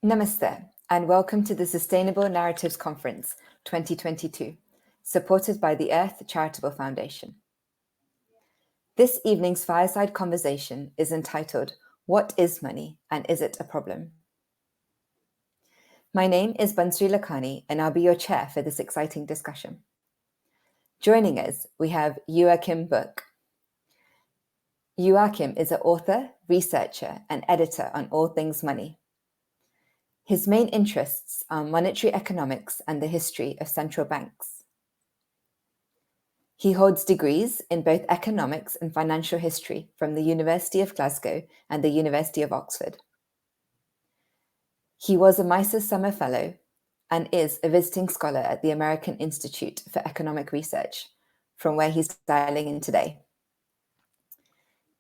Namaste, and welcome to the Sustainable Narratives Conference 2022, supported by the Earth Charitable Foundation. This evening's fireside conversation is entitled, What is Money and Is it a Problem? My name is Bansri Lakhani, and I'll be your chair for this exciting discussion. Joining us, we have Joachim Book. Joachim is an author, researcher, and editor on all things money. His main interests are monetary economics and the history of central banks. He holds degrees in both economics and financial history from the University of Glasgow and the University of Oxford. He was a Mises Summer Fellow and is a visiting scholar at the American Institute for Economic Research, from where he's dialing in today.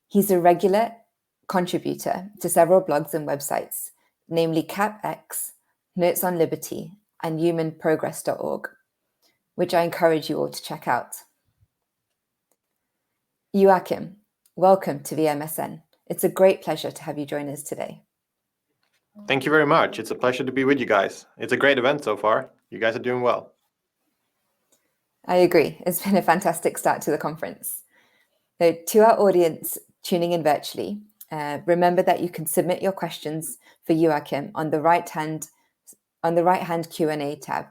He's a regular contributor to several blogs and websites, namely CapX, Notes on Liberty, and humanprogress.org, which I encourage you all to check out. Joachim, welcome to VMSN. It's a great pleasure to have you join us today. Thank you very much. It's a pleasure to be with you guys. It's a great event so far. You guys are doing well. I agree. It's been a fantastic start to the conference. So to our audience tuning in virtually, remember that you can submit your questions for Joachim on the right hand Q&A tab.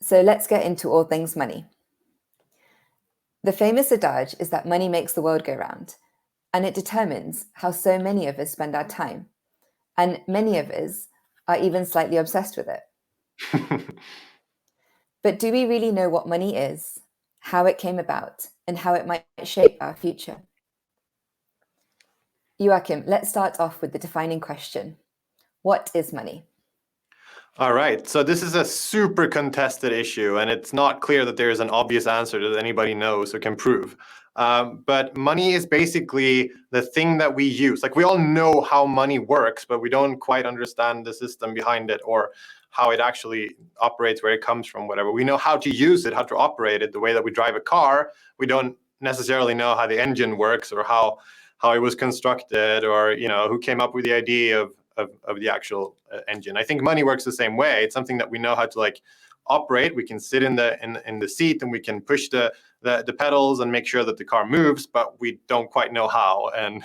So let's get into all things money. The famous adage is that money makes the world go round, and it determines how so many of us spend our time, and many of us are even slightly obsessed with it. But do we really know what money is, how it came about, and how it might shape our future? Joachim, let's start off with the defining question. What is money? All right, so this is a super contested issue, and it's not clear that there is an obvious answer that anybody knows or can prove. But money is basically the thing that we use. Like, we all know how money works, but we don't quite understand the system behind it or how it actually operates, where it comes from, whatever. We know how to use it, how to operate it, the way that we drive a car. We don't necessarily know how the engine works or how it was constructed, or who came up with the idea of the actual engine. I think money works the same way. It's something that we know how to operate. We can sit in the seat and we can push the pedals and make sure that the car moves, but we don't quite know how, and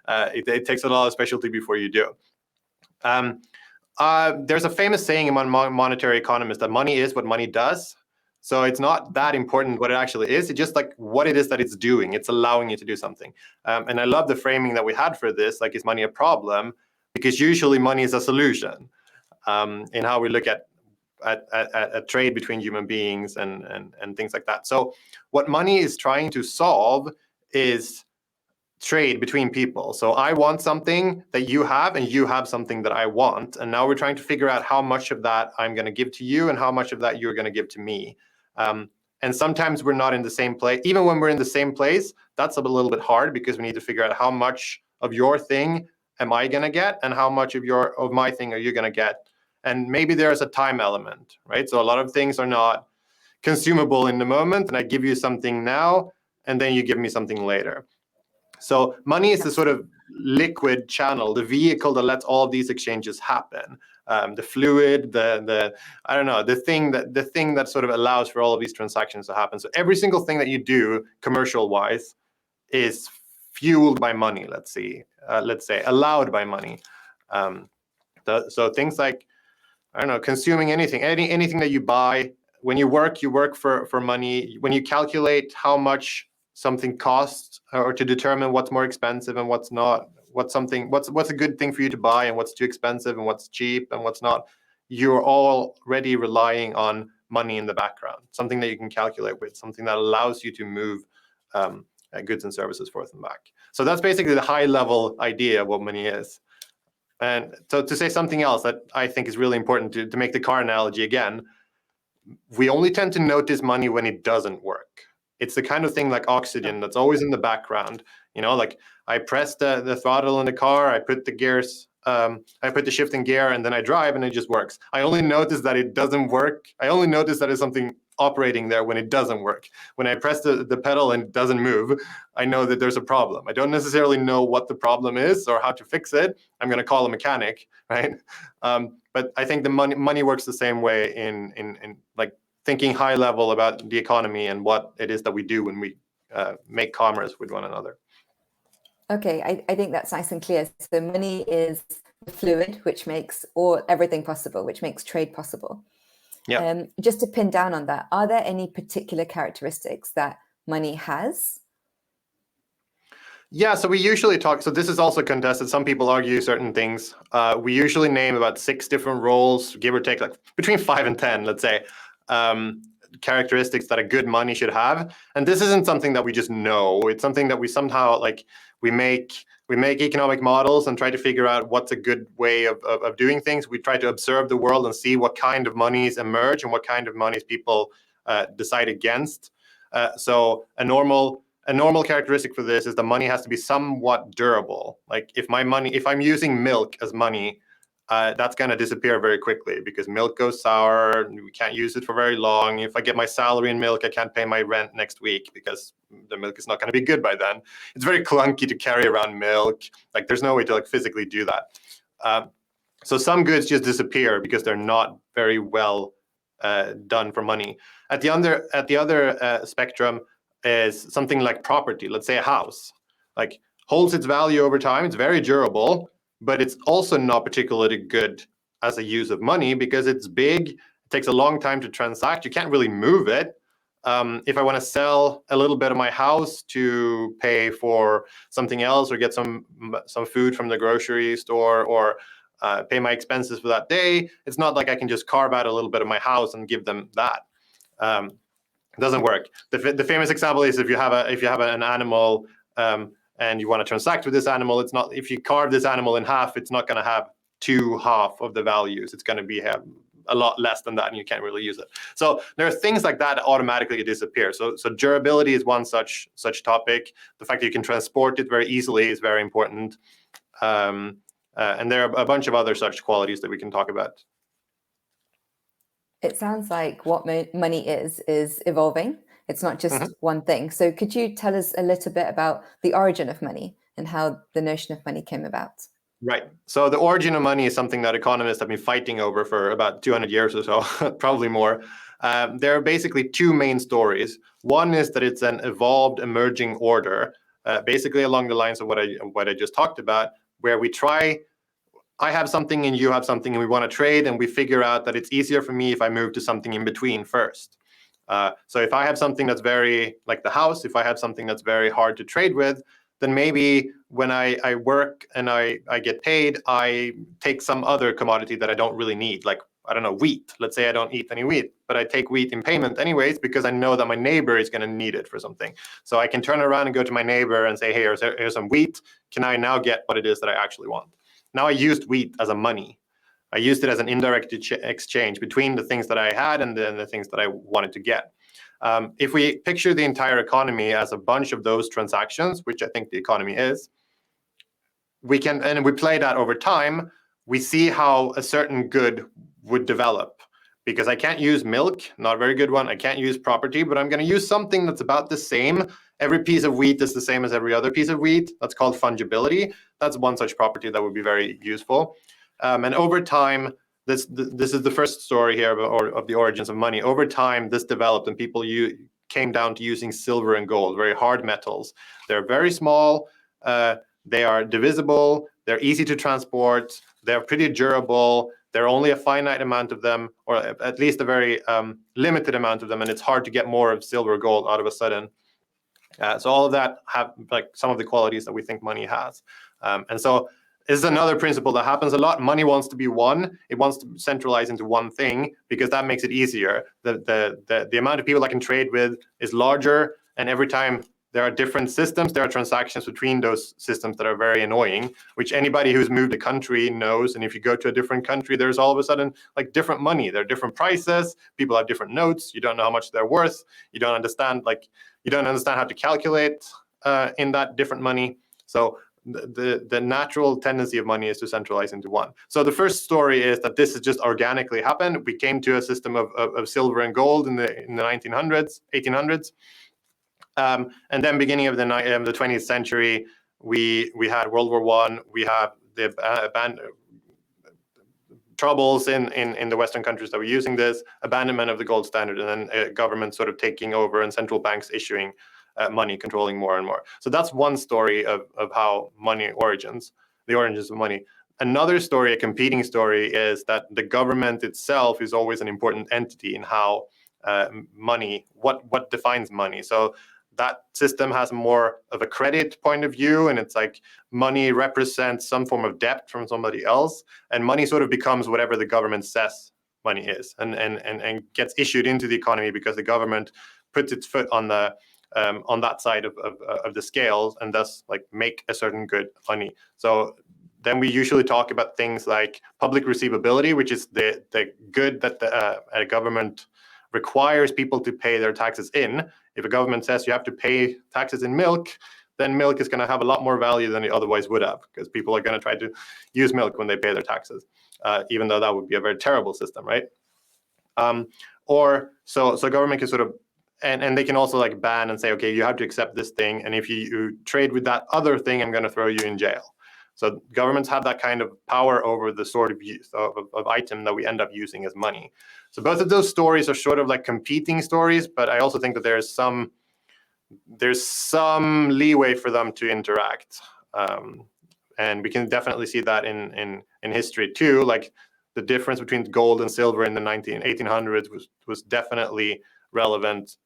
it takes a lot of specialty before you do. There's a famous saying among monetary economists that money is what money does. So it's not that important what it actually is. It's just what it is that it's doing. It's allowing you to do something. And I love the framing that we had for this. Is money a problem? Because usually money is a solution in how we look at trade between human beings and things like that. So what money is trying to solve is trade between people. So I want something that you have, and you have something that I want. And now we're trying to figure out how much of that I'm going to give to you and how much of that you're going to give to me. And sometimes we're not in the same place. Even when we're in the same place, that's a little bit hard, because we need to figure out how much of your thing am I going to get and how much of my thing are you going to get. And maybe there's a time element, right? So a lot of things are not consumable in the moment, and I give you something now, and then you give me something later. So money is the sort of liquid channel, the vehicle that lets all of these exchanges happen. The fluid, the thing that sort of allows for all of these transactions to happen. So every single thing that you do commercial-wise is fueled by money. Let's say allowed by money. So things like, consuming anything that you buy. When you work for money. When you calculate how much something costs, or to determine what's more expensive and what's not, what's a good thing for you to buy and what's too expensive and what's cheap and what's not, you're already relying on money in the background, something that you can calculate with, something that allows you to move goods and services forth and back. So that's basically the high level idea of what money is. And so to say something else that I think is really important, to make the car analogy again, we only tend to notice money when it doesn't work. It's the kind of thing like oxygen that's always in the background. I press the throttle in the car, I put the gears, I put the shift in gear, and then I drive, and it just works. I only notice that it doesn't work. I only notice that it's something operating there when it doesn't work. When I press the pedal and it doesn't move, I know that there's a problem. I don't necessarily know what the problem is or how to fix it. I'm going to call a mechanic, right? But I think the money works the same way in like thinking high level about the economy and what it is that we do when we make commerce with one another. Okay, I think that's nice and clear. So money is fluid, which makes everything possible, which makes trade possible. Yeah. Just to pin down on that, are there any particular characteristics that money has? Yeah, so we usually talk, so this is also contested. Some people argue certain things. We usually name about 6 different roles, give or take, like between 5 and 10, let's say, characteristics that a good money should have. And this isn't something that we just know. It's something that we somehow we make economic models and try to figure out what's a good way of doing things. We try to observe the world and see what kind of monies emerge and what kind of monies people decide against. So a normal characteristic for this is the money has to be somewhat durable. Like if I'm using milk as money, that's going to disappear very quickly because milk goes sour. We can't use it for very long. If I get my salary in milk, I can't pay my rent next week because the milk is not going to be good by then. It's very clunky to carry around milk. Like there's no way to physically do that. So some goods just disappear because they're not very well done for money. At the other spectrum is something like property. Let's say a house, like holds its value over time. It's very durable, but it's also not particularly good as a use of money because it's big. It takes a long time to transact. You can't really move it. If I want to sell a little bit of my house to pay for something else or get some food from the grocery store or pay my expenses for that day, it's not like I can just carve out a little bit of my house and give them that. It doesn't work. The famous example is if you have an animal and you want to transact with this animal, it's not, if you carve this animal in half, it's not going to have 2/2 of the values. It's going to be a lot less than that, and you can't really use it. So there are things like that automatically disappear. So durability is one such topic. The fact that you can transport it very easily is very important. And there are a bunch of other such qualities that we can talk about. It sounds like what money is evolving. It's not just one thing. So could you tell us a little bit about the origin of money and how the notion of money came about? Right. So the origin of money is something that economists have been fighting over for about 200 years or so, probably more. There are basically 2 main stories. One is that it's an evolved emerging order, basically along the lines of what I just talked about, where I have something and you have something and we want to trade, and we figure out that it's easier for me if I move to something in between first. So if I have something that's very, like the house, if I have something that's very hard to trade with, then maybe when I work and I get paid, I take some other commodity that I don't really need, like, I don't know, wheat. Let's say I don't eat any wheat, but I take wheat in payment anyways because I know that my neighbor is going to need it for something. So I can turn around and go to my neighbor and say, hey, here's some wheat. Can I now get what it is that I actually want? Now I used wheat as a money. I used it as an indirect exchange between the things that I had and the things that I wanted to get. If we picture the entire economy as a bunch of those transactions, which I think the economy is, we play that over time, we see how a certain good would develop. Because I can't use milk, not a very good one. I can't use property, but I'm going to use something that's about the same. Every piece of wheat is the same as every other piece of wheat. That's called fungibility. That's one such property that would be very useful. And over time, this is the first story here of the origins of money. Over time, this developed and people came down to using silver and gold, very hard metals. They're very small. They are divisible. They're easy to transport. They're pretty durable. There are only a finite amount of them, or at least a very limited amount of them, and it's hard to get more of silver or gold out of a sudden. So all of that have like some of the qualities that we think money has. And so this is another principle that happens a lot. Money wants to be one. It wants to centralize into one thing because that makes it easier. The amount of people I can trade with is larger, and every time there are different systems, there are transactions between those systems that are very annoying, which anybody who's moved a country knows. And if you go to a different country, there's all of a sudden like different money. There are different prices. People have different notes. You don't know how much they're worth. You don't understand how to calculate in that different money. So the natural tendency of money is to centralize into one. So the first story is that this has just organically happened. We came to a system of silver and gold in the 1900s, 1800s. And then beginning of the 20th century, we had World War I. We have the troubles in the Western countries that were using this, abandonment of the gold standard, and then government sort of taking over and central banks issuing money, controlling more and more. So that's one story of how money origins, the origins of money. Another story, a competing story, is that the government itself is always an important entity in how money, what defines money. So that system has more of a credit point of view, and it's like money represents some form of debt from somebody else, and money sort of becomes whatever the government says money is, and gets issued into the economy because the government puts its foot on that side of the scales, and thus like make a certain good money. So then we usually talk about things like public receivability, which is the good that a government requires people to pay their taxes in. If a government says you have to pay taxes in milk, then milk is going to have a lot more value than it otherwise would have, because people are going to try to use milk when they pay their taxes, even though that would be a very terrible system, right? So government can sort of, and they can also like ban and say, okay, you have to accept this thing, and if you trade with that other thing, I'm going to throw you in jail. So governments have that kind of power over the sort of use of item that we end up using as money. So both of those stories are sort of like competing stories, but I also think that there's some leeway for them to interact. And we can definitely see that in history too. Like the difference between gold and silver in the 1800s was definitely relevant.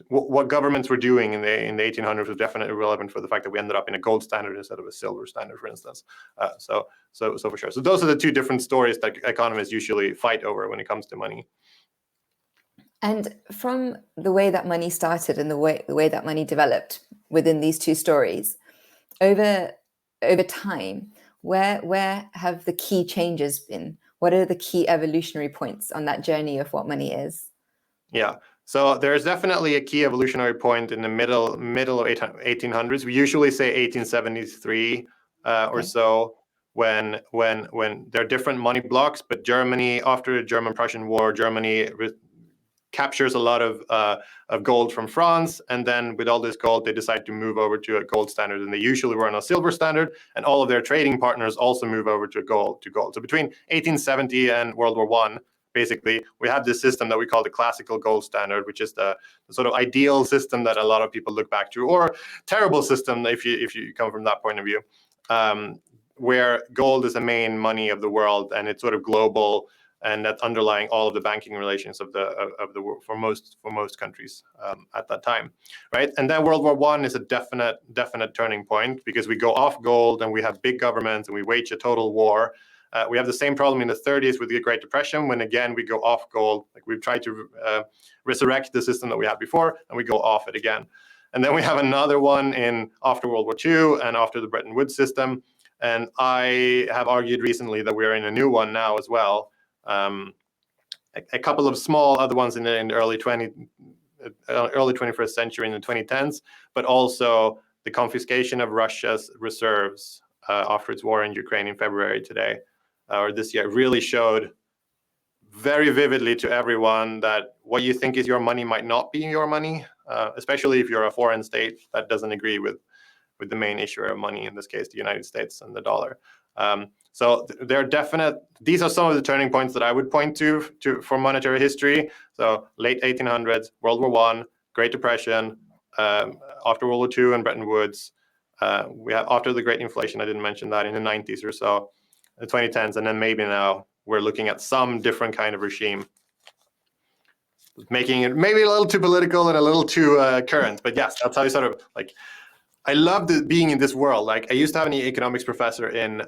What governments were doing in the 1800s was definitely relevant for the fact that we ended up in a gold standard instead of a silver standard, for instance. So for sure. So those are the two different stories that economists usually fight over when it comes to money. And from the way that money started and the way that money developed within these two stories, over time, where have the key changes been? What are the key evolutionary points on that journey of what money is? Yeah. So there's definitely a key evolutionary point in the middle of 1800s. We usually say 1873 or so, when there are different money blocks. But Germany, after the German-Prussian War, Germany captures a lot of gold from France, and then with all this gold, they decide to move over to a gold standard, and they usually were on a silver standard, and all of their trading partners also move over to gold. So between 1870 and World War I, basically, we have this system that we call the classical gold standard, which is the sort of ideal system that a lot of people look back to, or terrible system if you come from that point of view, where gold is the main money of the world, and it's sort of global, and that's underlying all of the banking relations of the world for most countries at that time, right? And then World War I is a definite turning point, because we go off gold and we have big governments and we wage a total war. We have the same problem in the 30s with the Great Depression, when again we go off gold. Like we've tried to resurrect the system that we had before, and we go off it again. And then we have another one after World War II and after the Bretton Woods system. And I have argued recently that we're in a new one now as well. A couple of small other ones in the early 21st century, in the 2010s, but also the confiscation of Russia's reserves after its war in Ukraine in February this year really showed very vividly to everyone that what you think is your money might not be your money, especially if you're a foreign state that doesn't agree with the main issuer of money, in this case, the United States and the dollar. So these are some of the turning points that I would point to for monetary history. So late 1800s, World War I, Great Depression, after World War II and Bretton Woods. We have after the Great Inflation, I didn't mention that, in the 90s or so, the 2010s, and then maybe now we're looking at some different kind of regime, making it maybe a little too political and a little too current. But yes, that's how you sort of like. I loved being in this world. Like I used to have an economics professor in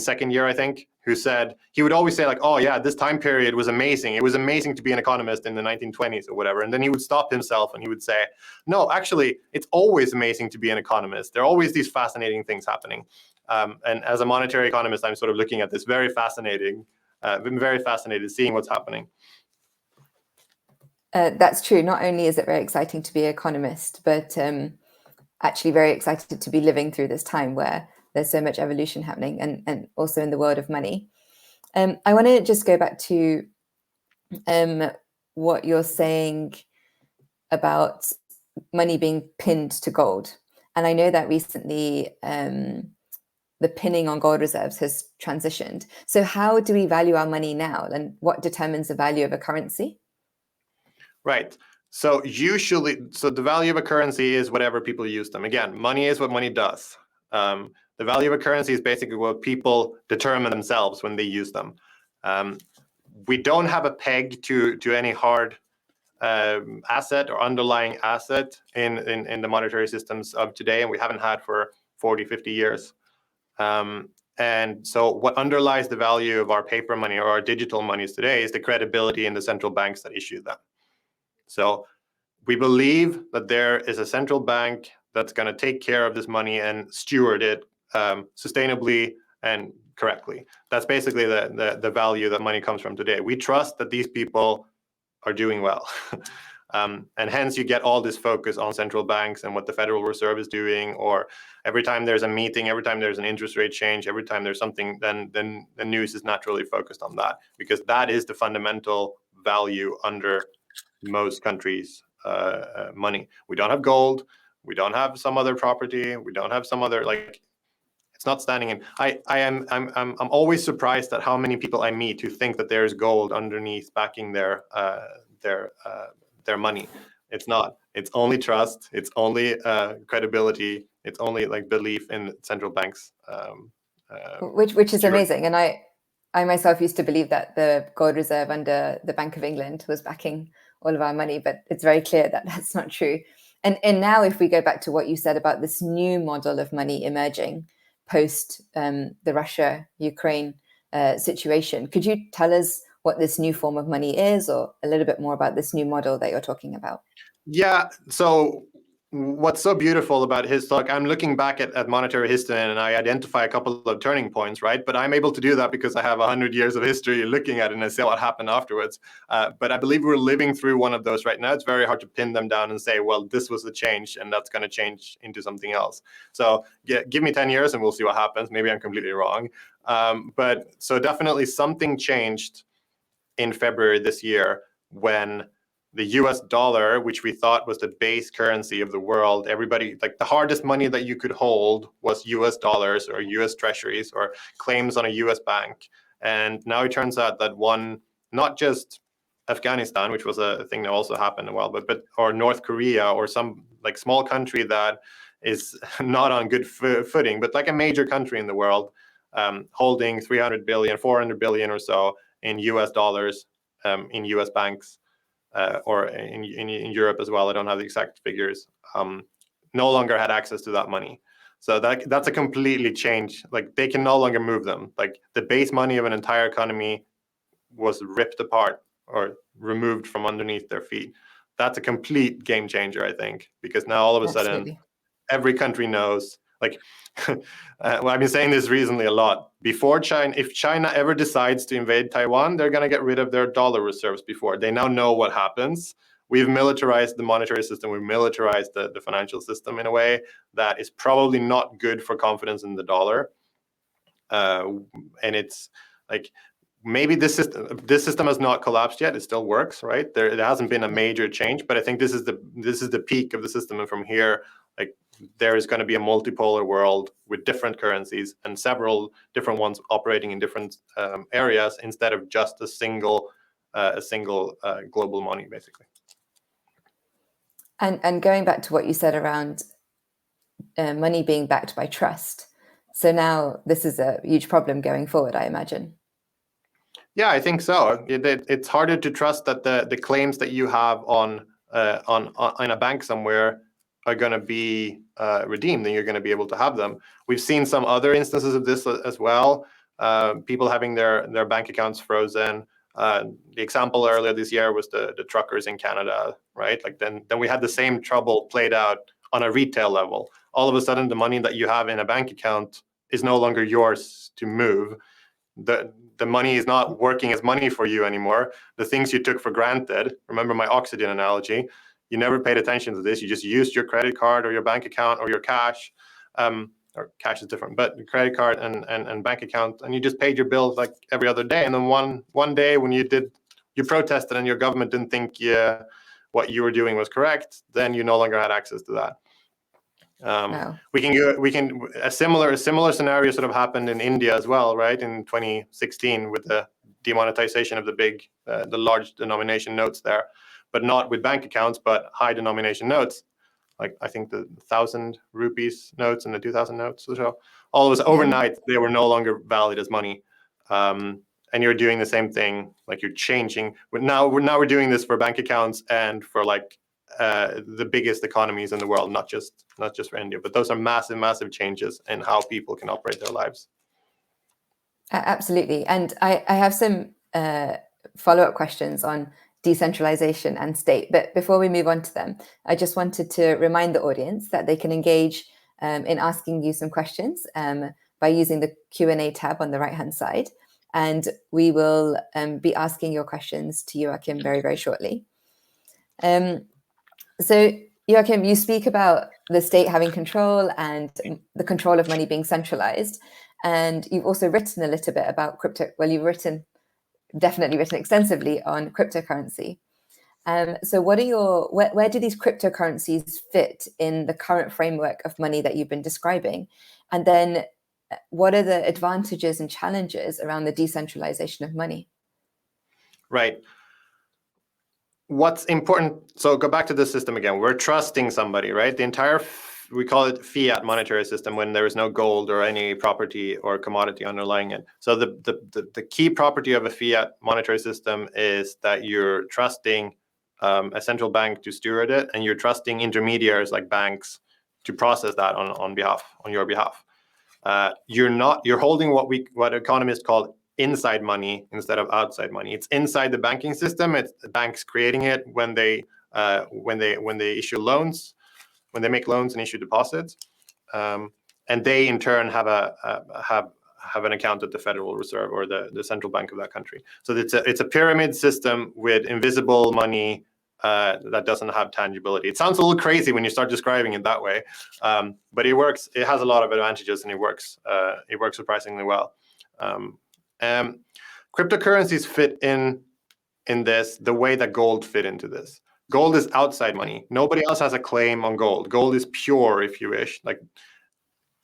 second year, I think, who said, he would always say like, oh yeah, this time period was amazing. It was amazing to be an economist in the 1920s or whatever. And then he would stop himself and he would say, no, actually, it's always amazing to be an economist. There are always these fascinating things happening. And as a monetary economist, I'm sort of looking at this very fascinated seeing what's happening. That's true. Not only is it very exciting to be an economist, but actually very excited to be living through this time where there's so much evolution happening, and also in the world of money. I want to just go back to what you're saying about money being pinned to gold. And I know that recently the pinning on gold reserves has transitioned. So how do we value our money now, and what determines the value of a currency? Right. So the value of a currency is whatever people use them. Again, money is what money does. The value of a currency is basically what people determine themselves when they use them. We don't have a peg to any hard asset or underlying asset in the monetary systems of today, and we haven't had for 40, 50 years. And so what underlies the value of our paper money or our digital monies today is the credibility in the central banks that issue them. So we believe that there is a central bank that's going to take care of this money and steward it sustainably and correctly. That's basically the value that money comes from today. We trust that these people are doing well. And hence you get all this focus on central banks and what the Federal Reserve is doing, or every time there's a meeting, every time there's an interest rate change, every time there's something, then the news is naturally focused on that, because that is the fundamental value under most countries' money. We don't have gold. We don't have some other property. We don't have some other, like, it's not standing in. I'm always surprised at how many people I meet who think that there's gold underneath backing their money. It's not. It's only trust. It's only credibility. It's only like belief in central banks. Which is amazing. And I myself used to believe that the gold reserve under the Bank of England was backing all of our money, but it's very clear that that's not true. And now if we go back to what you said about this new model of money emerging post the Russia-Ukraine situation, could you tell us what this new form of money is, or a little bit more about this new model that you're talking about? Yeah, so what's so beautiful about his talk, I'm looking back at monetary history and I identify a couple of turning points, right? But I'm able to do that because I have 100 years of history looking at it and I see what happened afterwards. But I believe we're living through one of those right now. It's very hard to pin them down and say, well, this was the change and that's going to change into something else. So give me 10 years and we'll see what happens. Maybe I'm completely wrong. But so definitely something changed in February this year when the US dollar, which we thought was the base currency of the world, everybody, like the hardest money that you could hold was US dollars or US treasuries or claims on a US bank. And now it turns out that not just Afghanistan, which was a thing that also happened a while, but or North Korea or some like small country that is not on good footing, but like a major country in the world, holding 300 billion, 400 billion or so in US dollars in US banks. Or in Europe as well. I don't have the exact figures. No longer had access to that money. So that's a completely change. Like they can no longer move them. Like the base money of an entire economy was ripped apart or removed from underneath their feet. That's a complete game changer, I think, because now all of a sudden Absolutely. every country knows. Like, well, I've been saying this recently a lot. Before China, if China ever decides to invade Taiwan, they're going to get rid of their dollar reserves before. They now know what happens. We've militarized the monetary system. We've militarized the financial system in a way that is probably not good for confidence in the dollar. And it's like, maybe this system has not collapsed yet. It still works, right? There hasn't been a major change, but I think this is the peak of the system, and from here, like there is going to be a multipolar world with different currencies and several different ones operating in different areas instead of just a single global money, basically. And going back to what you said around money being backed by trust. So now this is a huge problem going forward, I imagine. Yeah, I think so. It's harder to trust that the claims that you have on in a bank somewhere are going to be redeemed, and you're going to be able to have them. We've seen some other instances of this as well. People having their bank accounts frozen. The example earlier this year was the truckers in Canada, right? Like then we had the same trouble played out on a retail level. All of a sudden, the money that you have in a bank account is no longer yours to move. The money is not working as money for you anymore. The things you took for granted, remember my oxygen analogy, you never paid attention to this. You just used your credit card or your bank account or your cash, or cash is different, but credit card and bank account, and you just paid your bills like every other day. And then one day when you protested and your government didn't think what you were doing was correct, then you no longer had access to that. Wow. A similar scenario sort of happened in India as well, right? In 2016 with the demonetization of the large denomination notes there, but not with bank accounts, but high denomination notes. Like I think the 1,000 rupees notes and the 2,000 notes or so. All of us overnight, they were no longer valid as money. And you're doing the same thing, like you're changing. But now we're doing this for bank accounts and for like the biggest economies in the world, not just for India. But those are massive changes in how people can operate their lives. Absolutely. And I have some follow-up questions on decentralization and state. But before we move on to them, I just wanted to remind the audience that they can engage in asking you some questions by using the Q&A tab on the right-hand side. And we will be asking your questions to Joachim very, very shortly. So Joachim, you speak about the state having control and the control of money being centralized. And you've also written a little bit about crypto. Well, you've definitely written extensively on cryptocurrency. So where do these cryptocurrencies fit in the current framework of money that you've been describing? And then what are the advantages and challenges around the decentralization of money? Right. What's important, so go back to the system again. We're trusting somebody, right? The entire, we call it fiat monetary system when there is no gold or any property or commodity underlying it. So the key property of a fiat monetary system is that you're trusting a central bank to steward it, and you're trusting intermediaries like banks to process that on your behalf. You're holding what economists call inside money instead of outside money. It's inside the banking system. It's the banks creating it when they issue loans, when they make loans and issue deposits, and they in turn have an account at the Federal Reserve or the central bank of that country. So it's a pyramid system with invisible money that doesn't have tangibility. It sounds a little crazy when you start describing it that way, but it works. It has a lot of advantages, and it works surprisingly well. Cryptocurrencies fit in this the way that gold fit into this. Gold is outside money. Nobody else has a claim on gold. Gold is pure, if you wish. Like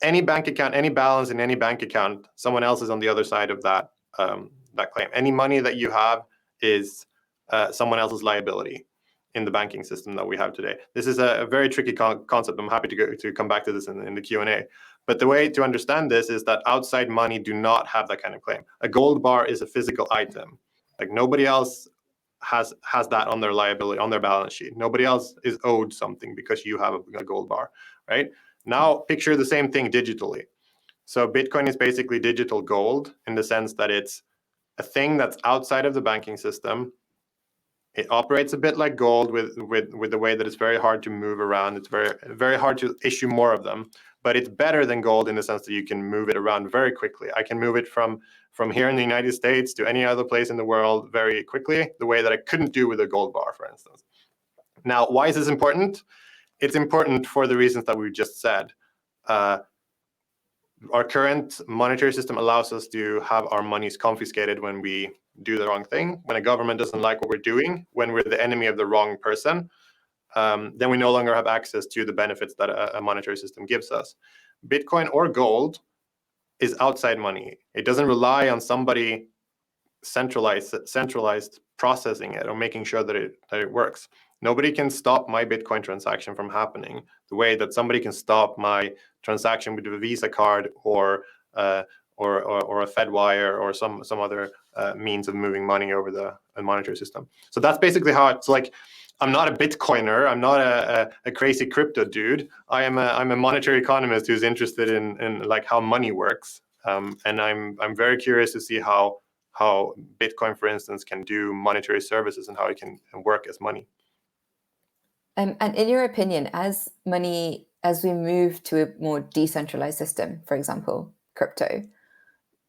any bank account, any balance in any bank account, someone else is on the other side of that claim. Any money that you have is someone else's liability in the banking system that we have today. This is a very tricky concept. I'm happy to come back to this in the Q&A. But the way to understand this is that outside money do not have that kind of claim. A gold bar is a physical item. Like nobody else has that on their liability, on their balance sheet. Nobody else is owed something because you have a gold bar, right? Now picture the same thing digitally. So Bitcoin is basically digital gold in the sense that it's a thing that's outside of the banking system. It operates a bit like gold with the way that it's very hard to move around. It's very, very hard to issue more of them, but it's better than gold in the sense that you can move it around very quickly. I can move it from here in the United States to any other place in the world very quickly, the way that I couldn't do with a gold bar, for instance. Now, why is this important? It's important for the reasons that we just said. Our current monetary system allows us to have our monies confiscated when we do the wrong thing, when a government doesn't like what we're doing, when we're the enemy of the wrong person, then we no longer have access to the benefits that a monetary system gives us. Bitcoin or gold is outside money. It doesn't rely on somebody centralized processing it or making sure that it works. Nobody can stop my Bitcoin transaction from happening the way that somebody can stop my transaction with a Visa card or a FedWire or some other means of moving money over the monetary system. So that's basically how it's like. I'm not a Bitcoiner. I'm not a crazy crypto dude. I'm a monetary economist who's interested in like how money works. And I'm very curious to see how Bitcoin, for instance, can do monetary services and how it can work as money. And in your opinion, as we move to a more decentralized system, for example, crypto,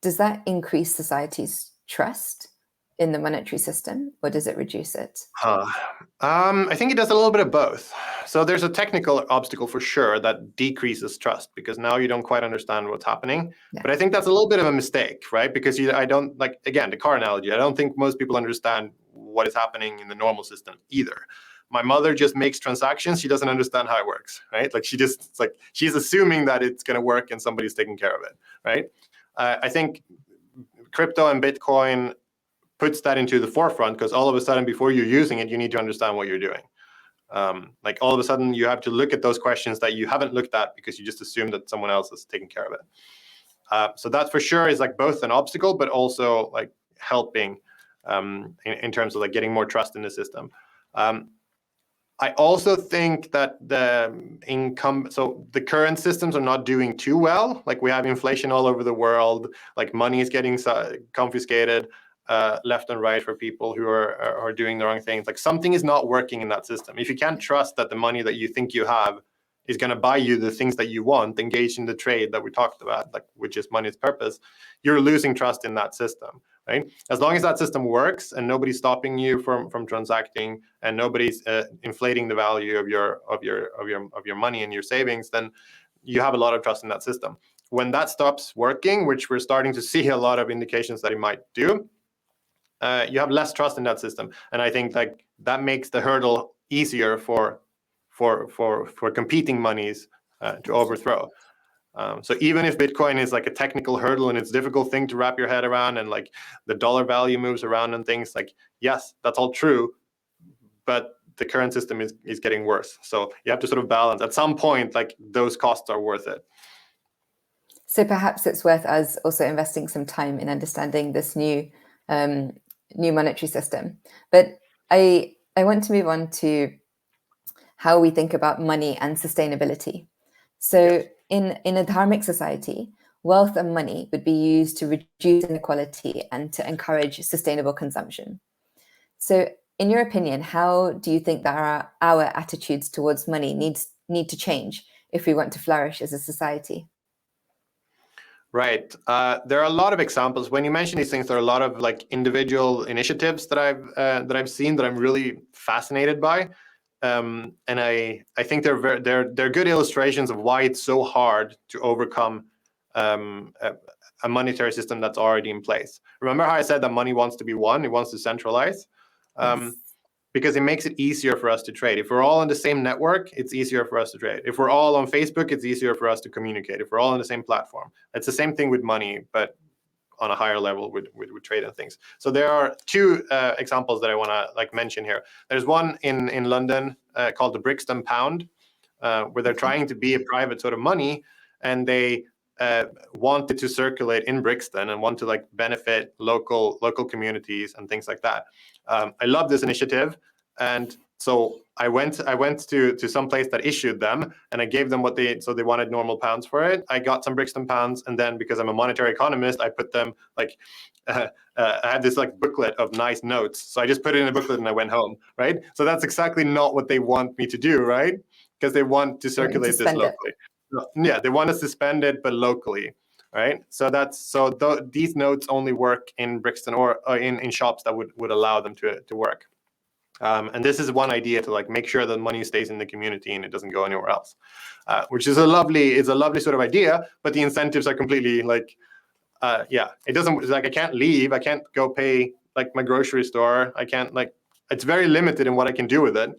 does that increase society's trust? in the monetary system, or does it reduce it? I think it does a little bit of both. So there's a technical obstacle for sure that decreases trust because now you don't quite understand what's happening. Yeah. But I think that's a little bit of a mistake, right? Because I don't like, again, the car analogy. I don't think most people understand what is happening in the normal system either. My mother just makes transactions. She doesn't understand how it works, right? Like she's assuming that it's going to work and somebody's taking care of it, right? I think crypto and Bitcoin puts that into the forefront because all of a sudden, before you're using it, you need to understand what you're doing. Like all of a sudden, you have to look at those questions that you haven't looked at because you just assume that someone else is taking care of it. So that for sure is like both an obstacle, but also like helping in terms of like getting more trust in the system. I also think that the current systems are not doing too well. Like we have inflation all over the world, like money is getting confiscated left and right for people who are doing the wrong things. Like something is not working in that system. If you can't trust that the money that you think you have is going to buy you the things that you want, engage in the trade that we talked about, like which is money's purpose, you're losing trust in that system, right? As long as that system works and nobody's stopping you from transacting and nobody's inflating the value of your money and your savings, then you have a lot of trust in that system. When that stops working, which we're starting to see a lot of indications that it might do, you have less trust in that system, and I think like that makes the hurdle easier for competing monies to overthrow. So even if Bitcoin is like a technical hurdle and it's a difficult thing to wrap your head around, and like the dollar value moves around and things, like yes, that's all true, but the current system is getting worse. So you have to sort of balance. At some point, like those costs are worth it. So perhaps it's worth us also investing some time in understanding this new monetary system. But I want to move on to how we think about money and sustainability. So yes. in a dharmic society, wealth and money would be used to reduce inequality and to encourage sustainable consumption. So in your opinion, how do you think that our attitudes towards money need to change if we want to flourish as a society? Right. There are a lot of examples. When you mention these things, there are a lot of like individual initiatives that I've seen that I'm really fascinated by, and I think they're good illustrations of why it's so hard to overcome a monetary system that's already in place. Remember how I said that money wants to be one; it wants to centralize. Yes. Because it makes it easier for us to trade. If we're all on the same network, it's easier for us to trade. If we're all on Facebook, it's easier for us to communicate. If we're all on the same platform, it's the same thing with money, but on a higher level with trade and things. So there are two examples that I want to like mention here. There's one in London called the Brixton Pound, where they're trying to be a private sort of money, and they wanted to circulate in Brixton and want to like benefit local communities and things like that. I love this initiative, and so I went to some place that issued them, and I gave them what they wanted normal pounds for it. I got some Brixton pounds, and then because I'm a monetary economist, I put them like I had this like booklet of nice notes, so I just put it in a booklet and I went home. Right, so that's exactly not what they want me to do, right? Because they want to circulate this locally. Yeah, they want us to spend it, but locally, right? So these notes only work in Brixton or in shops that would allow them to work. And this is one idea to like make sure that money stays in the community and it doesn't go anywhere else, which is a lovely sort of idea. But the incentives are completely like, it doesn't like I can't leave. I can't go pay like my grocery store. I can't like it's very limited in what I can do with it.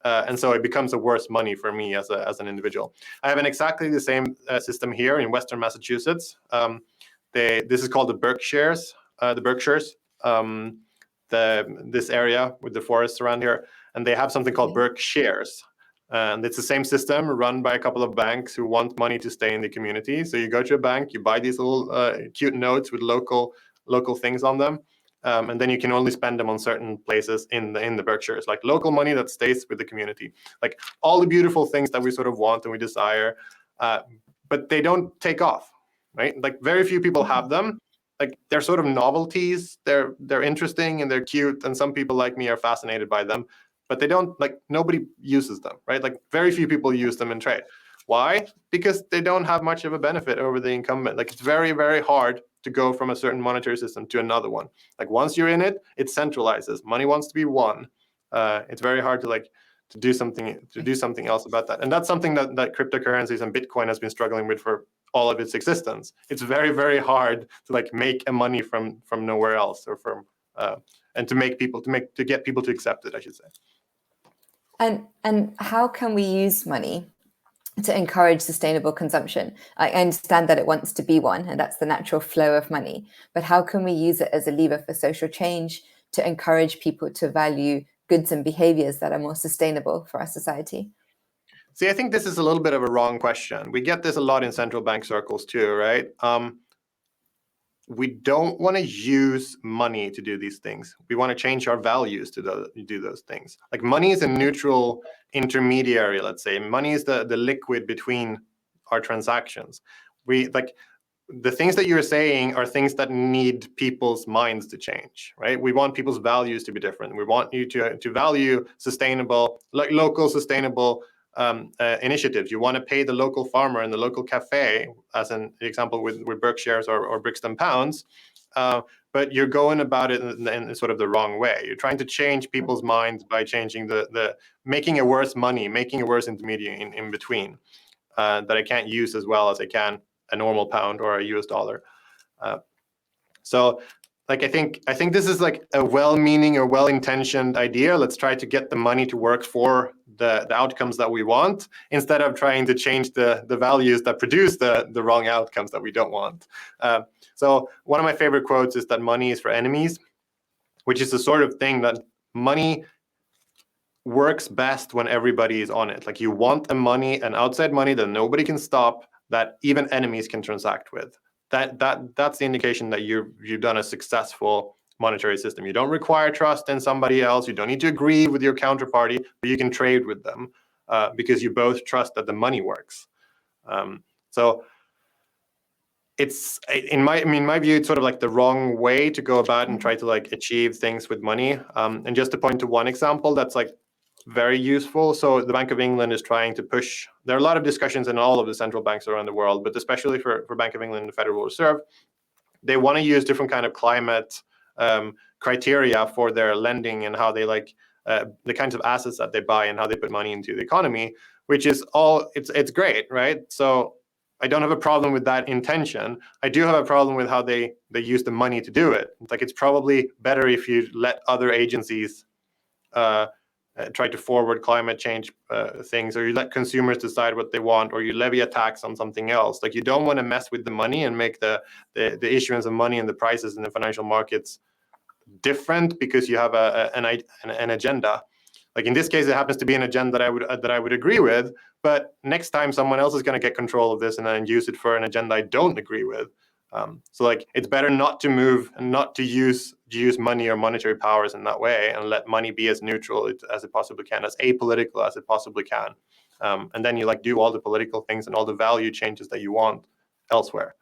And so it becomes a worse money for me as an individual. I have exactly the same system here in Western Massachusetts. This is called the Berkshires. This area with the forests around here, and they have something called Berkshires. And it's the same system run by a couple of banks who want money to stay in the community. So you go to a bank, you buy these little cute notes with local things on them. And then you can only spend them on certain places in the Berkshires, like local money that stays with the community, like all the beautiful things that we sort of want and we desire, but they don't take off, right? Like very few people have them. Like they're sort of novelties. They're interesting and they're cute, and some people like me are fascinated by them, but they don't like nobody uses them, right? Like very few people use them in trade. Why? Because they don't have much of a benefit over the incumbent. Like it's very, very hard to go from a certain monetary system to another one. Like once you're in it, it centralizes. Money wants to be one. It's very hard to do something else about that. And that's something that cryptocurrencies and Bitcoin has been struggling with for all of its existence. It's very, very hard to like make a money from nowhere else, or from and to get people to accept it, I should say. And how can we use money to encourage sustainable consumption? I understand that it wants to be one, and that's the natural flow of money. But how can we use it as a lever for social change to encourage people to value goods and behaviors that are more sustainable for our society? See, I think this is a little bit of a wrong question. We get this a lot in central bank circles too, right? We don't want to use money to do these things. We want to change our values to do those things. Like money is a neutral intermediary, let's say. Money is the liquid between our transactions. We like the things that you're saying are things that need people's minds to change, right? We want people's values to be different. We want you to value sustainable, like local sustainable initiatives. You want to pay the local farmer and the local cafe, as an example with Berkshires or Brixton Pounds, but you're going about it in sort of the wrong way. You're trying to change people's minds by changing the making a worse money, making a worse intermediary in between that I can't use as well as I can a normal pound or a US dollar. So like I think this is like a well-meaning or well-intentioned idea. Let's try to get the money to work for the outcomes that we want, instead of trying to change the values that produce the wrong outcomes that we don't want. So one of my favorite quotes is that money is for enemies, which is the sort of thing that money works best when everybody is on it. Like you want an outside money that nobody can stop, that even enemies can transact with. That's the indication that you've done a successful monetary system. You don't require trust in somebody else. You don't need to agree with your counterparty, but you can trade with them because you both trust that the money works. So it's in my view, it's sort of like the wrong way to go about and try to like achieve things with money. And just to point to one example that's like very useful. So the Bank of England is trying to push, there are a lot of discussions in all of the central banks around the world, but especially for Bank of England and the Federal Reserve, they want to use different kind of climate criteria for their lending and how they like the kinds of assets that they buy and how they put money into the economy, which is all, it's great, right? So I don't have a problem with that intention. I do have a problem with how they use the money to do it. It's like, it's probably better if you let other agencies try to forward climate change things, or you let consumers decide what they want, or you levy a tax on something else. Like you don't want to mess with the money and make the issuance of money and the prices in the financial markets different because you have an agenda. Like in this case, it happens to be an agenda that I would agree with, but next time someone else is going to get control of this and then use it for an agenda I don't agree with. So like it's better not to move and not to use money or monetary powers in that way, and let money be as neutral as it possibly can, as apolitical as it possibly can. And then you like do all the political things and all the value changes that you want elsewhere.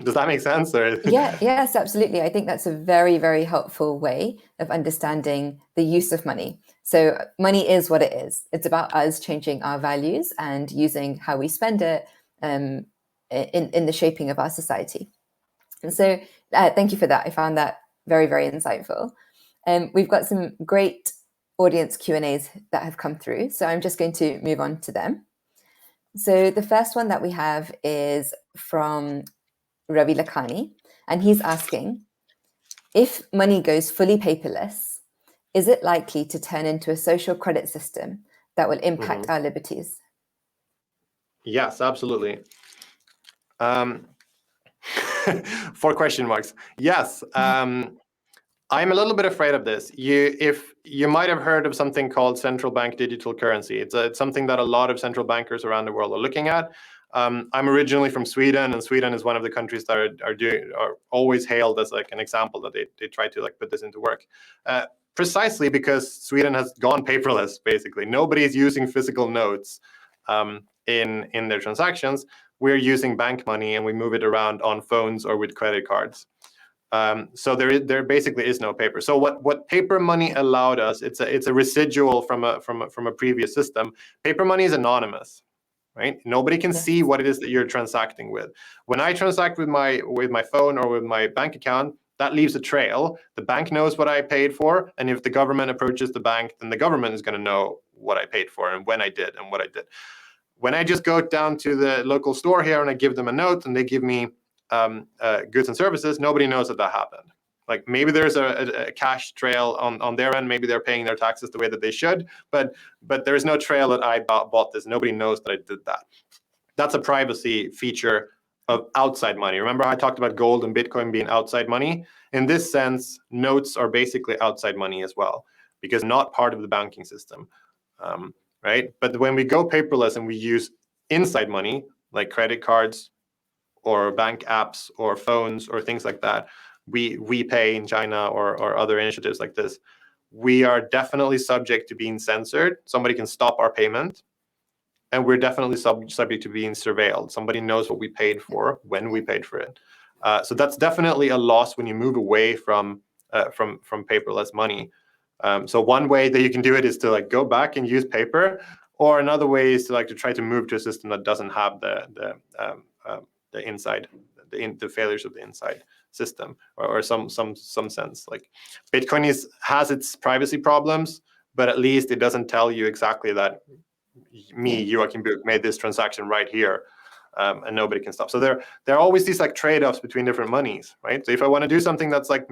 Does that make sense? Or? Yes, absolutely. I think that's a very, very helpful way of understanding the use of money. So money is what it is. It's about us changing our values and using how we spend it in the shaping of our society. And so thank you for that. I found that very, very insightful. We've got some great audience Q&As that have come through. So I'm just going to move on to them. So the first one that we have is from Ravi Lakhani, and he's asking, if money goes fully paperless, is it likely to turn into a social credit system that will impact our liberties? Yes, absolutely. 4 question marks. Yes. I'm a little bit afraid of this. If you might have heard of something called central bank digital currency. It's something that a lot of central bankers around the world are looking at. I'm originally from Sweden, and Sweden is one of the countries that are always hailed as like an example that they try to like put this into work. Precisely because Sweden has gone paperless. Basically, nobody is using physical notes in their transactions. We're using bank money, and we move it around on phones or with credit cards. So there basically is no paper. So what paper money allowed us, it's a residual from a previous system. Paper money is anonymous. right? Nobody can Yes. see what it is that you're transacting with. When I transact with my phone or with my bank account, that leaves a trail. The bank knows what I paid for, and if the government approaches the bank, then the government is going to know what I paid for and when I did and what I did. When I just go down to the local store here and I give them a note and they give me goods and services, nobody knows that happened. Like maybe there's a cash trail on their end. Maybe they're paying their taxes the way that they should, but there is no trail that I bought this. Nobody knows that I did that. That's a privacy feature of outside money. Remember how I talked about gold and Bitcoin being outside money? In this sense, notes are basically outside money as well, because not part of the banking system, right? But when we go paperless and we use inside money, like credit cards or bank apps or phones or things like that, we pay in China or other initiatives like this, we are definitely subject to being censored. Somebody can stop our payment, and we're definitely subject to being surveilled. Somebody knows what we paid for, when we paid for it. So that's definitely a loss when you move away from paperless money. So one way that you can do it is to like go back and use paper, or another way is to like to try to move to a system that doesn't have the inside, the failures of the inside system, or some sense. Like Bitcoin has its privacy problems, but at least it doesn't tell you exactly that me, Joachim Buch, made this transaction right here, and nobody can stop. So there are always these like trade-offs between different monies, right? So if I want to do something that's like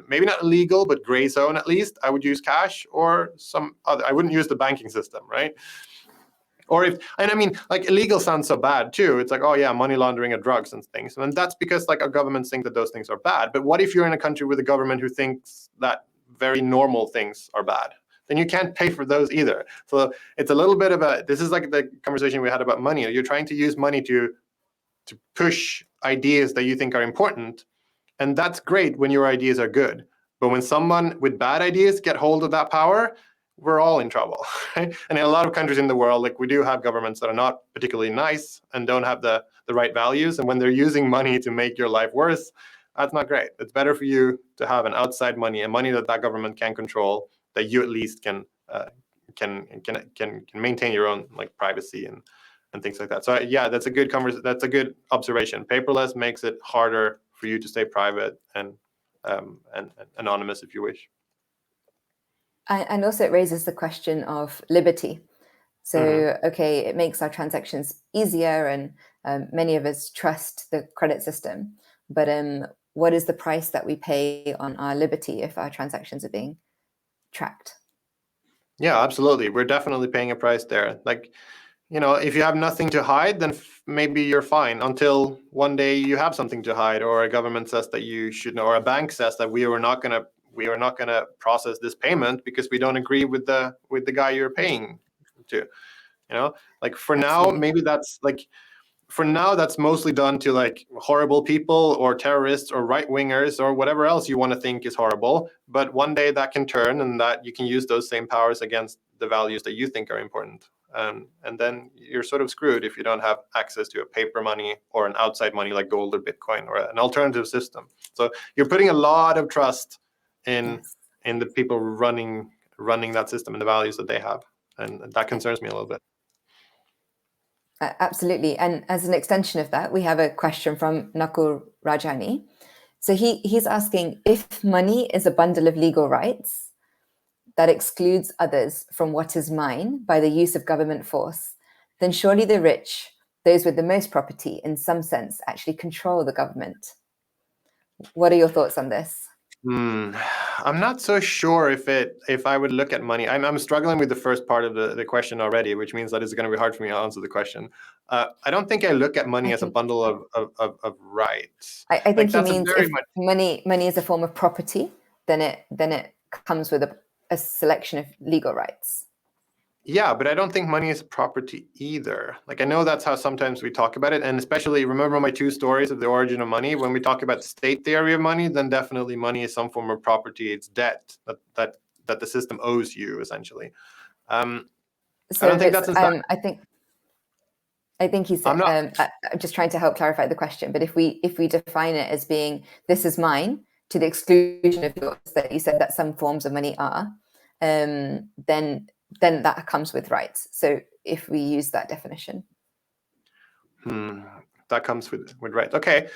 maybe not illegal, but gray zone at least, I would use cash or some other. I wouldn't use the banking system, right? Or and I mean, like illegal sounds so bad too. It's like, oh yeah, money laundering of drugs and things. And that's because like our governments think that those things are bad. But what if you're in a country with a government who thinks that very normal things are bad? Then you can't pay for those either. So it's a little bit of this is like the conversation we had about money. You're trying to use money to push ideas that you think are important. And that's great when your ideas are good. But when someone with bad ideas get hold of that power, we're all in trouble. Right? And in a lot of countries in the world, like we do have governments that are not particularly nice and don't have the right values. And when they're using money to make your life worse, that's not great. It's better for you to have an outside money, a money that government can control, that you at least can maintain your own like privacy and things like that. So yeah, that's a good observation. Paperless makes it harder for you to stay private and anonymous if you wish. And also it raises the question of liberty. So, okay, it makes our transactions easier, and many of us trust the credit system. But what is the price that we pay on our liberty if our transactions are being tracked? Yeah, absolutely. We're definitely paying a price there. Like, if you have nothing to hide, then maybe you're fine until one day you have something to hide, or a government says that you should know, or a bank says that we are not gonna process this payment because we don't agree with the guy you're paying to. Like for now, maybe that's like. For now, that's mostly done to like horrible people or terrorists or right wingers or whatever else you want to think is horrible. But one day that can turn, and that you can use those same powers against the values that you think are important. And then you're sort of screwed if you don't have access to a paper money or an outside money like gold or Bitcoin or an alternative system. So you're putting a lot of trust in the people running that system and the values that they have. And that concerns me a little bit. Absolutely. And as an extension of that, we have a question from Nakul Rajani. So he's asking, if money is a bundle of legal rights that excludes others from what is mine by the use of government force, then surely the rich, those with the most property, in some sense, actually control the government. What are your thoughts on this? I'm not so sure if I would look at money. I'm struggling with the first part of the question already, which means that it's going to be hard for me to answer the question. I don't think I look at money as a bundle of rights. I think like, he means if money is a form of property, then it comes with a selection of legal rights. Yeah, but I don't think money is property either. Like, I know that's how sometimes we talk about it. And especially, remember my two stories of the origin of money? When we talk about state theory of money, then definitely money is some form of property. It's debt that the system owes you, essentially. I don't think that's I think he's I'm just trying to help clarify the question. But if we define it as being, this is mine, to the exclusion of yours, that you said that some forms of money are, then that comes with rights. So if we use that definition. That comes with right. Okay,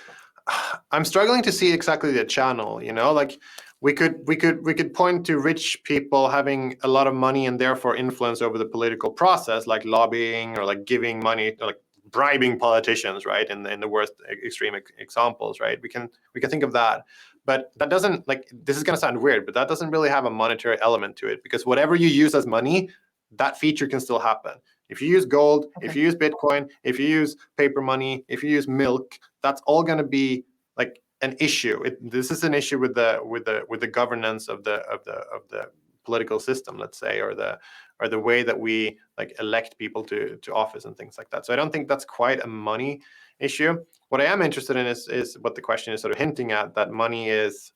I'm struggling to see exactly the channel. Like we could point to rich people having a lot of money and therefore influence over the political process, like lobbying or like giving money, or like bribing politicians, right? In the worst extreme examples, right? We can think of that, but that doesn't, like, this is going to sound weird, but that doesn't really have a monetary element to it, because whatever you use as money, that feature can still happen. If you use gold, if you use Bitcoin, if you use paper money, if you use milk, that's all going to be like an issue. This is an issue with the governance of the political system, let's say, or the way that we like elect people to office and things like that. So I don't think that's quite a money issue. What I am interested in is what the question is sort of hinting at, that money is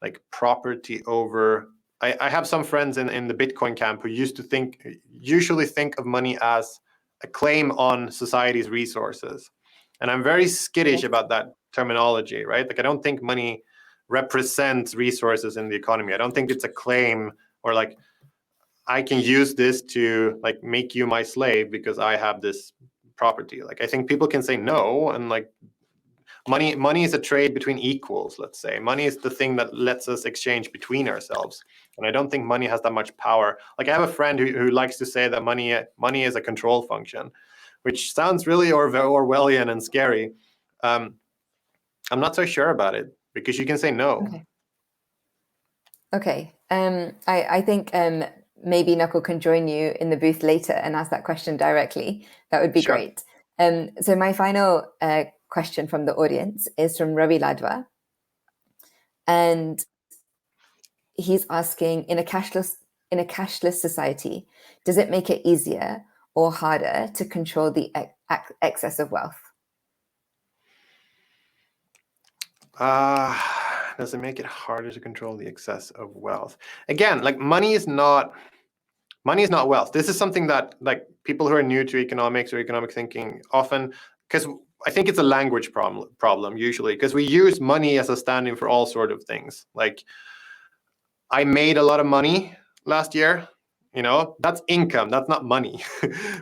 like property over. I have some friends in the Bitcoin camp who usually think of money as a claim on society's resources. And I'm very skittish about that terminology, right? Like, I don't think money represents resources in the economy. I don't think it's a claim, or like, I can use this to like make you my slave because I have this property. Like, I think people can say no, and like, money is a trade between equals, let's say. Money is the thing that lets us exchange between ourselves. And I don't think money has that much power. Like, I have a friend who likes to say that money is a control function, which sounds really Orwellian and scary. I'm not so sure about it, because you can say no. Okay. I think maybe Knuckle can join you in the booth later and ask that question directly. That would be great. So my final question from the audience is from Ravi Ladwa. And he's asking, in a cashless society, does it make it easier or harder to control the excess of wealth? Does it make it harder to control the excess of wealth? Again, like, money is not wealth. This is something that like people who are new to economics or economic thinking often, because I think it's a language problem usually, because we use money as a stand-in for all sort of things. Like, I made a lot of money last year. That's income. That's not money,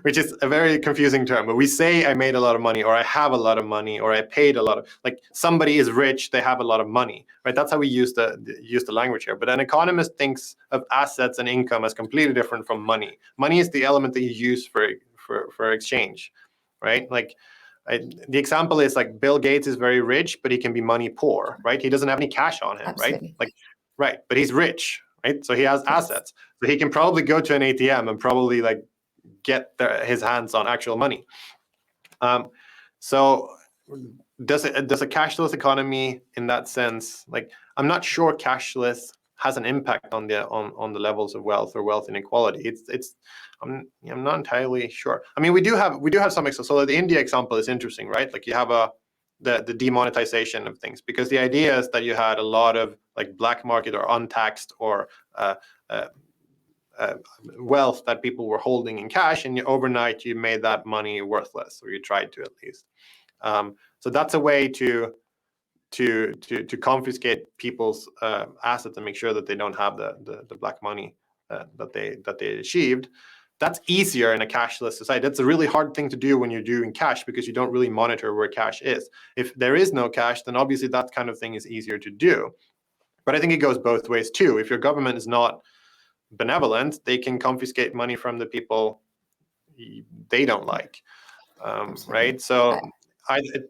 which is a very confusing term. But we say I made a lot of money, or I have a lot of money, or I paid a lot of, like, somebody is rich, they have a lot of money, right? That's how we use the language here. But an economist thinks of assets and income as completely different from money. Money is the element that you use for exchange, right? Like, the example is like Bill Gates is very rich, but he can be money poor, right? He doesn't have any cash on him, Absolutely. right? Like, right, but he's rich, right? So he has assets. So he can probably go to an ATM and probably like get his hands on actual money. So does a cashless economy, in that sense, like, I'm not sure cashless has an impact on the levels of wealth or wealth inequality. I'm not entirely sure. I mean, we do have some examples. So the India example is interesting, right? Like, you have the demonetization of things, because the idea is that you had a lot of like black market or untaxed or wealth that people were holding in cash, and overnight you made that money worthless, or you tried to, at least. So that's a way to confiscate people's assets and make sure that they don't have the black money that they achieved. That's easier in a cashless society. That's a really hard thing to do when you're doing cash, because you don't really monitor where cash is. If there is no cash, then obviously that kind of thing is easier to do. But I think it goes both ways too. If your government is not benevolent, they can confiscate money from the people they don't like, right? So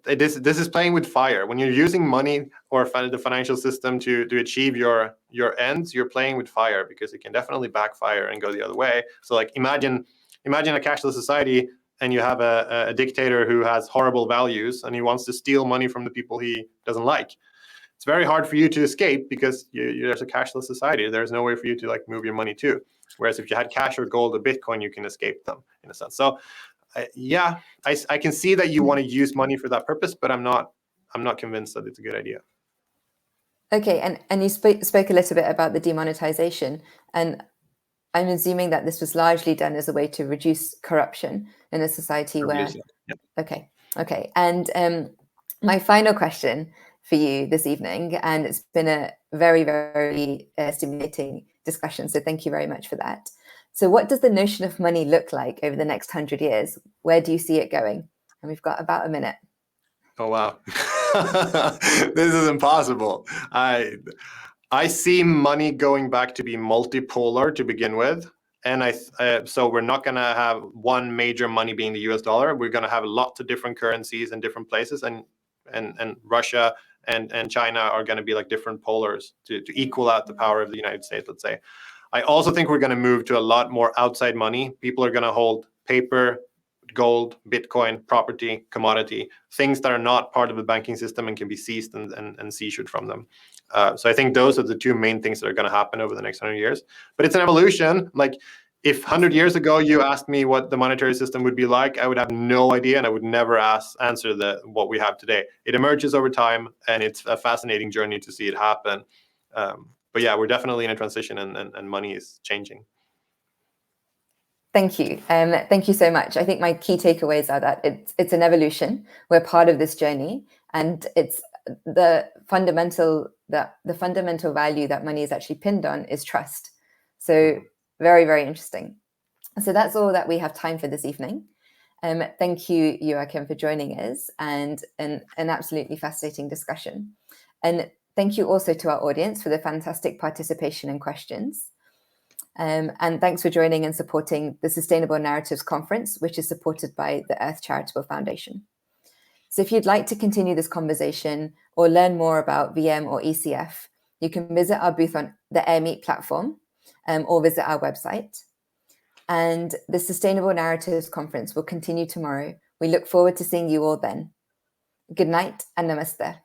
this is playing with fire. When you're using money or the financial system to achieve your ends, you're playing with fire, because it can definitely backfire and go the other way. So like, imagine a cashless society, and you have a dictator who has horrible values, and he wants to steal money from the people he doesn't like. It's very hard for you to escape, because there's a cashless society. There's no way for you to like move your money to. Whereas if you had cash or gold or Bitcoin, you can escape them, in a sense. So I can see that you want to use money for that purpose, but I'm not convinced that it's a good idea. Okay, and you spoke a little bit about the demonetization, and I'm assuming that this was largely done as a way to reduce corruption in a society where. Yeah. Okay. And my final question for you this evening, and it's been a very, very stimulating discussion, so thank you very much for that. So what does the notion of money look like over the next 100 years? Where do you see it going? And we've got about a minute. Oh, wow. This is impossible. I see money going back to be multipolar to begin with. And so we're not going to have one major money being the US dollar. We're going to have lots of different currencies in different places. And Russia and China are going to be like different polars to equal out the power of the United States, let's say. I also think we're going to move to a lot more outside money. People are going to hold paper, gold, Bitcoin, property, commodity, things that are not part of the banking system and can be seized and seized from them. So I think those are the two main things that are going to happen over the next 100 years. But it's an evolution. Like if 100 years ago you asked me what the monetary system would be like, I would have no idea, and I would never answer what we have today. It emerges over time, and it's a fascinating journey to see it happen. But yeah, we're definitely in a transition, and money is changing. Thank you. Thank you so much. I think my key takeaways are that it's an evolution. We're part of this journey, and it's the fundamental value that money is actually pinned on is trust. So very, very interesting. So that's all that we have time for this evening. Thank you, Joachim, for joining us, and an absolutely fascinating discussion. And thank you also to our audience for the fantastic participation and questions. And thanks for joining and supporting the Sustainable Narratives Conference, which is supported by the Earth Charitable Foundation. So if you'd like to continue this conversation or learn more about VM or ECF, you can visit our booth on the AirMeet platform or visit our website. And the Sustainable Narratives Conference will continue tomorrow. We look forward to seeing you all then. Good night and namaste.